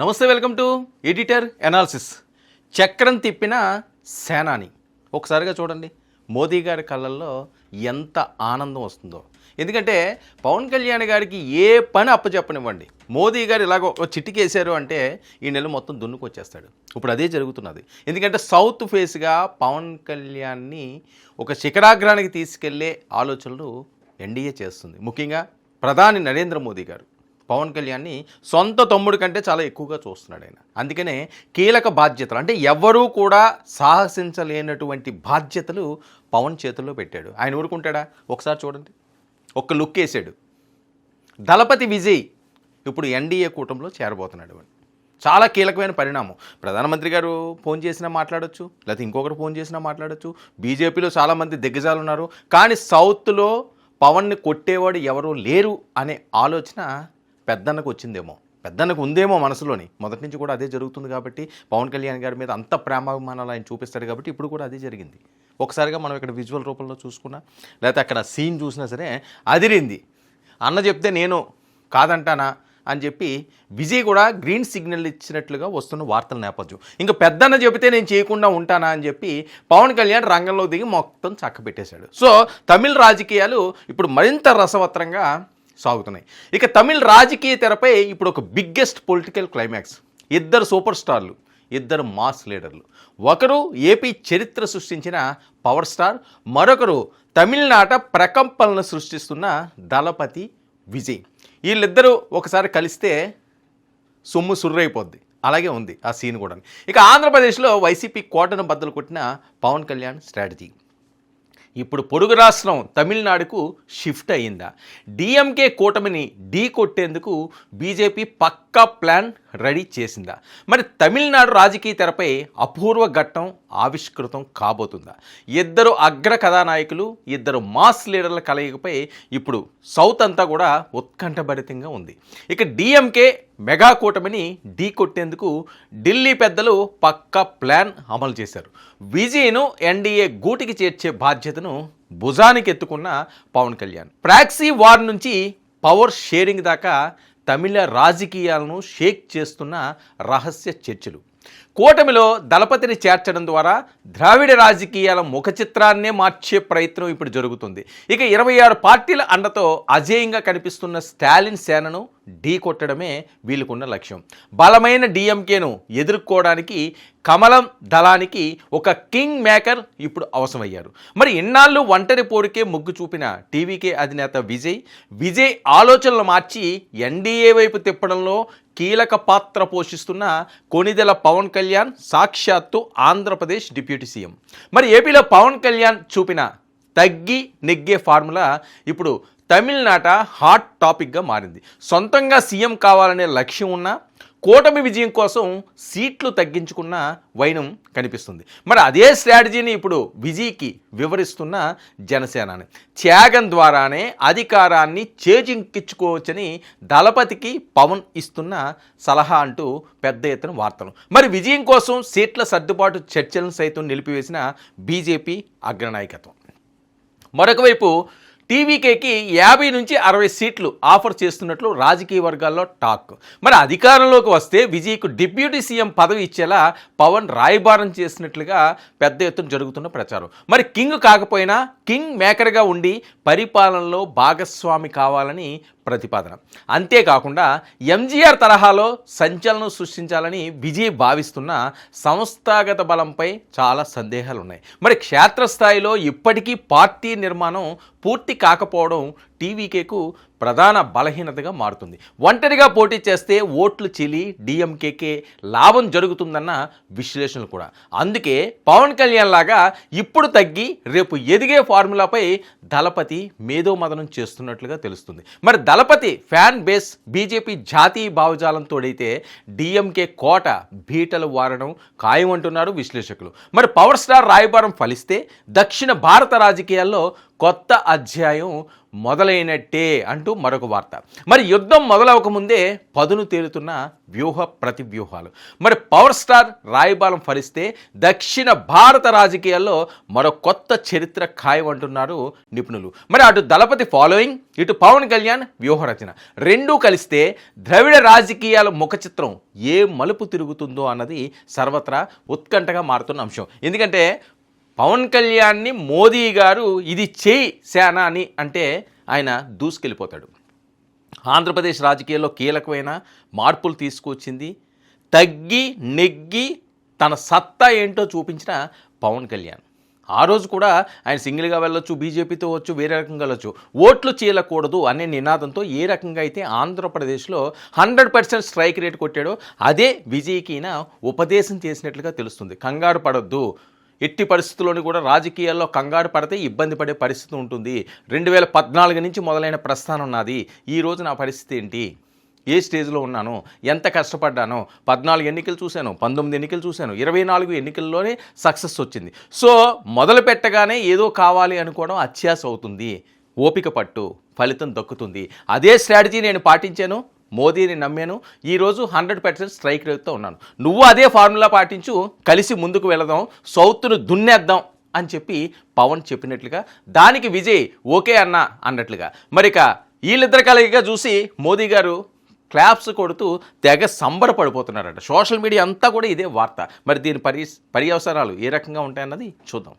నమస్తే, welcome to editor analysis. చక్రం తిప్పిన సేనాని. ఒకసారిగా చూడండి, మోదీ గారి కళ్ళల్లో ఎంత ఆనందం వస్తుందో. ఎందుకంటే పవన్ కళ్యాణ్ గారికి ఏ పని అప్పచెప్పనివ్వండి, మోదీ గారు ఇలాగ ఒక చిటికేశారు అంటే ఈ నెల మొత్తం దున్నుకొచ్చేస్తాడు. ఇప్పుడు అదే జరుగుతున్నది. ఎందుకంటే సౌత్ ఫేస్గా పవన్ కళ్యాణ్ని ఒక శిఖరాగ్రానికి తీసుకెళ్లే ఆలోచనలు ఎన్డీఏ చేస్తుంది. ముఖ్యంగా ప్రధాని నరేంద్ర మోదీ గారు పవన్ కళ్యాణ్ని సొంత తమ్ముడి కంటే చాలా ఎక్కువగా చూస్తున్నాడు ఆయన. అందుకనే కీలక బాధ్యతలు, అంటే ఎవరూ కూడా సాహసించలేనటువంటి బాధ్యతలు పవన్ చేతుల్లో పెట్టాడు. ఆయన ఊరుకుంటాడా? ఒకసారి చూడండి, ఒక్క లుక్ వేసాడు. దళపతి విజయ్ ఇప్పుడు ఎన్డీఏ కూటమిలో చేరబోతున్నాడు. చాలా కీలకమైన పరిణామం. ప్రధానమంత్రి గారు ఫోన్ చేసినా మాట్లాడొచ్చు, లేకపోతే ఇంకొకరు ఫోన్ చేసినా మాట్లాడొచ్చు. బీజేపీలో చాలామంది దిగ్గజాలు ఉన్నారు, కానీ సౌత్లో పవన్ని కొట్టేవాడు ఎవరూ లేరు అనే ఆలోచన పెద్దన్నకు వచ్చిందేమో, పెద్దన్నకు ఉందేమో మనసులోని. మొదటి నుంచి కూడా అదే జరుగుతుంది కాబట్టి పవన్ కళ్యాణ్ గారి మీద అంత ప్రేమాభిమానాలు ఆయన చూపిస్తాడు కాబట్టి ఇప్పుడు కూడా అదే జరిగింది. ఒకసారిగా మనం ఇక్కడ విజువల్ రూపంలో చూసుకున్నా, లేకపోతే అక్కడ సీన్ చూసినా సరే అదిరింది. అన్న చెప్తే నేను కాదంటానా అని చెప్పి విజయ్ కూడా గ్రీన్ సిగ్నల్ ఇచ్చినట్లుగా వస్తున్న వార్తల నేపథ్యం. ఇంకా పెద్దన్న చెబితే నేను చేయకుండా ఉంటానా అని చెప్పి పవన్ కళ్యాణ్ రంగంలో దిగి మొత్తం చక్కబెట్టేశాడు. సో తమిళ రాజకీయాలు ఇప్పుడు మరింత రసవత్రంగా సాగుతున్నాయి. ఇక తమిళ రాజకీయ తెరపై ఇప్పుడు ఒక బిగ్గెస్ట్ పొలిటికల్ క్లైమాక్స్. ఇద్దరు సూపర్ స్టార్లు, ఇద్దరు మాస్ లీడర్లు. ఒకరు ఏపీ చరిత్ర సృష్టించిన పవర్ స్టార్, మరొకరు తమిళనాట ప్రకంపనలు సృష్టిస్తున్న దళపతి విజయ్. వీళ్ళిద్దరూ ఒకసారి కలిస్తే సొమ్ము సుర్రైపోద్ది. అలాగే ఉంది ఆ సీన్ కూడా. ఇక ఆంధ్రప్రదేశ్లో వైసీపీ కోటను బద్దలు కొట్టిన పవన్ కళ్యాణ్ స్ట్రాటజీ ఇప్పుడు పొరుగు రాష్ట్రం తమిళనాడుకు షిఫ్ట్ అయ్యిందా? డిఎంకే కూటమిని ఢీ కొట్టేందుకు బీజేపీ పక్కా ప్లాన్ రెడీ చేసిందా? మరి తమిళనాడు రాజకీయ తెరపై అపూర్వ ఘట్టం ఆవిష్కృతం కాబోతుందా? ఇద్దరు అగ్ర కథానాయకులు, ఇద్దరు మాస్ లీడర్ల కలయికపై ఇప్పుడు సౌత్ అంతా కూడా ఉత్కంఠభరితంగా ఉంది. ఇక డిఎంకే మెగా కూటమిని ఢీ కొట్టేందుకు ఢిల్లీ పెద్దలు పక్కా ప్లాన్ అమలు చేశారు. విజయ్ను ఎన్డీఏ గూటికి చేర్చే బాధ్యతను భుజానికి ఎత్తుకున్న పవన్ కళ్యాణ్ ప్రాక్సీ వార్ నుంచి పవర్ షేరింగ్ దాకా తమిళ రాజకీయాలను షేక్ చేస్తున్న రహస్య చర్చలు. కూటమిలో దళపతిని చేర్చడం ద్వారా ద్రావిడ రాజకీయాల ముఖ చిత్రాన్నే మార్చే ప్రయత్నం ఇప్పుడు జరుగుతుంది. ఇక 26 పార్టీల అండతో అజేయంగా కనిపిస్తున్న స్టాలిన్ సేనను ఢీ కొట్టడమే వీళ్ళకున్న లక్ష్యం. బలమైన డిఎంకేను ఎదుర్కోవడానికి కమలం దళానికి ఒక కింగ్ మేకర్ ఇప్పుడు అవసరమయ్యారు. మరి ఇన్నాళ్ళు ఒంటరి పోరుకే మొగ్గు చూపిన టీవీకే అధినేత విజయ్ ఆలోచనలు మార్చి ఎన్డీఏ వైపు తిప్పడంలో కీలక పాత్ర పోషిస్తున్న కొణిదెల పవన్ కళ్యాణ్ సాక్షాత్తు ఆంధ్రప్రదేశ్ డిప్యూటీ సీఎం. మరి ఏపీలో పవన్ కళ్యాణ్ చూపిన తగ్గి నెగ్గే ఫార్ములా ఇప్పుడు తమిళనాట హాట్ టాపిక్గా మారింది. సొంతంగా సీఎం కావాలనే లక్ష్యం ఉన్న కూటమి విజయం కోసం సీట్లు తగ్గించుకున్న వైనం కనిపిస్తుంది. మరి అదే స్ట్రాటజీని ఇప్పుడు విజయ్కి వివరిస్తున్న జనసేనాని. త్యాగం ద్వారానే అధికారాన్ని చేజింకించుకోవచ్చని దళపతికి పవన్ ఇస్తున్న సలహా అంటూ పెద్ద ఎత్తున వార్తలు. మరి విజయం కోసం సీట్ల సర్దుబాటు చర్చలను సైతం నిలిపివేసిన బీజేపీ అగ్రనాయకత్వం. మరొక వైపు టీవీకేకి 50 నుంచి 60 సీట్లు ఆఫర్ చేస్తున్నట్లు రాజకీయ వర్గాల్లో టాక్. మరి అధికారంలోకి వస్తే విజయ్కు డిప్యూటీ సీఎం పదవి ఇచ్చేలా పవన్ రాయబారం చేసినట్లుగా పెద్ద ఎత్తున జరుగుతున్న ప్రచారం. మరి కింగ్ కాకపోయినా కింగ్ మేకర్గా ఉండి పరిపాలనలో భాగస్వామి కావాలని ప్రతిపాదన. అంతేకాకుండా ఎంజీఆర్ తరహాలో సంచలనం సృష్టించాలని విజయ్ భావిస్తున్న సంస్థాగత బలంపై చాలా సందేహాలు ఉన్నాయి. మరి క్షేత్రస్థాయిలో ఇప్పటికీ పార్టీ నిర్మాణం పూర్తి కాకపోవడం టీవీకేకు ప్రధాన బలహీనతగా మారుతుంది. ఒంటరిగా పోటీ చేస్తే ఓట్లు చెల్లి డిఎంకేకే లాభం జరుగుతుందన్న విశ్లేషణలు కూడా. అందుకే పవన్ కళ్యాణ్ లాగా ఇప్పుడు తగ్గి రేపు ఎదిగే ఫార్ములాపై దళపతి మేధోమథనం చేస్తున్నట్లుగా తెలుస్తుంది. మరి దళపతి ఫ్యాన్ బేస్ బీజేపీ జాతీయ భావజాలంతోడైతే డిఎంకే కోట బీటలు వారడం ఖాయమంటున్నారు విశ్లేషకులు. మరి పవర్ స్టార్ రాయబారం ఫలిస్తే దక్షిణ భారత రాజకీయాల్లో కొత్త అధ్యాయం మొదలైనట్టే అంటూ మరొక వార్త. మరి యుద్ధం మొదలవకముందే పదును తేలుతున్న వ్యూహ ప్రతివ్యూహాలు. మరి పవర్ స్టార్ రాయబారం ఫలిస్తే దక్షిణ భారత రాజకీయాల్లో మరో కొత్త చరిత్ర ఖాయం అంటున్నారు నిపుణులు. మరి అటు దళపతి ఫాలోయింగ్, ఇటు పవన్ కళ్యాణ్ వ్యూహరచన రెండూ కలిస్తే ద్రవిడ రాజకీయాల ముఖ చిత్రం ఏ మలుపు తిరుగుతుందో అన్నది సర్వత్రా ఉత్కంఠగా మారుతున్న అంశం. ఎందుకంటే పవన్ కళ్యాణ్ని మోదీ గారు ఇది చేయి సేన అని అంటే ఆయన దూసుకెళ్ళిపోతాడు. ఆంధ్రప్రదేశ్ రాజకీయాల్లో కీలకమైన మార్పులు తీసుకొచ్చింది, తగ్గి నెగ్గి తన సత్తా ఏంటో చూపించిన పవన్ కళ్యాణ్. ఆ రోజు కూడా ఆయన సింగిల్గా వెళ్ళొచ్చు, బీజేపీతో వచ్చు, వేరే రకంగా వెళ్ళొచ్చు, ఓట్లు చీలకూడదు అనే నినాదంతో ఏ రకంగా అయితే ఆంధ్రప్రదేశ్లో 100% స్ట్రైక్ రేట్ కొట్టాడో అదే విజయ్కి ఈయన ఉపదేశం చేసినట్లుగా తెలుస్తుంది. కంగారు పడొద్దు, ఎట్టి పరిస్థితుల్లోని కూడా రాజకీయాల్లో కంగారు పడితే ఇబ్బంది పడే పరిస్థితి ఉంటుంది. 2014 నుంచి మొదలైన ప్రస్థానం నాది. ఈరోజు నా పరిస్థితి ఏంటి, ఏ స్టేజ్లో ఉన్నాను, ఎంత కష్టపడ్డానో, 14 ఎన్నికలు చూశాను, 19 ఎన్నికలు చూశాను, 24 ఎన్నికల్లోనే సక్సెస్ వచ్చింది. సో మొదలు పెట్టగానే ఏదో కావాలి అనుకోవడం అత్యాశ అవుతుంది. ఓపిక పట్టు, ఫలితం దక్కుతుంది. అదే స్ట్రాటజీ నేను పాటించాను, మోదీని నమ్మాను, ఈరోజు 100% స్ట్రైక్ రేట్తో ఉన్నాను. నువ్వు అదే ఫార్ములా పాటించు, కలిసి ముందుకు వెళదాం, సౌత్ను దున్నేద్దాం అని చెప్పి పవన్ చెప్పినట్లుగా, దానికి విజయ్ ఓకే అన్నా అన్నట్లుగా. మరిక వీళ్ళిద్దరి కలయిక చూసి మోదీ గారు క్లాప్స్ కొడుతూ తెగ సంబరపడిపోతున్నారట. సోషల్ మీడియా అంతా కూడా ఇదే వార్త. మరి దీని పర్యవసరాలు ఏ రకంగా ఉంటాయన్నది చూద్దాం.